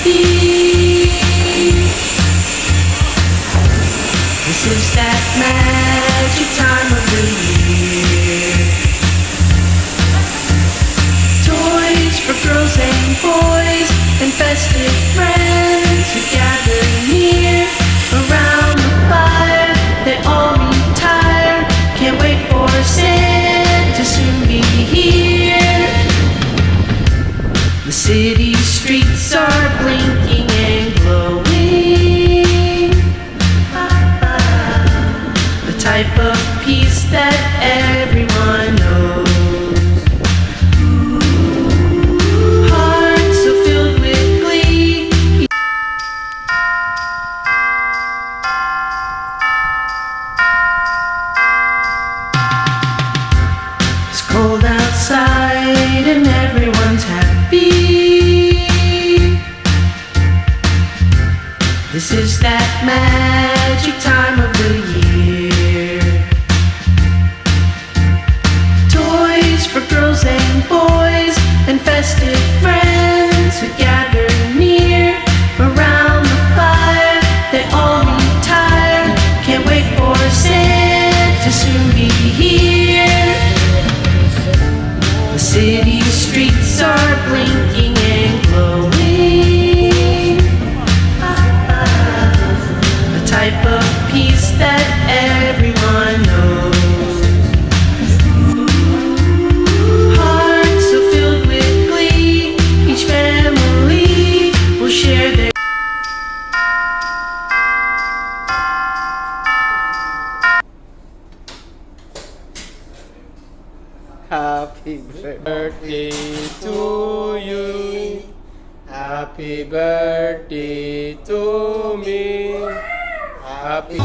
happy. This is that magic time of the year. Toys for girls and boys and festive friends who gather near around the fire. They all retire, can't wait for Santa to soon be here. The city streets are blinking and glowing, the type of peace that everyone knows. Hearts so filled with glee. It's cold outside and everyone's happy. This is that magic time of the year. Toys for girls and boys and festive friends who gather near around the fire. They all retire, can't wait for Santa to soon be here. The city streets are blinking and glowing, a type of peace that everyone knows. Hearts so filled with glee, each family will share their Happy birthday to you. Happy birthday to me. Happy.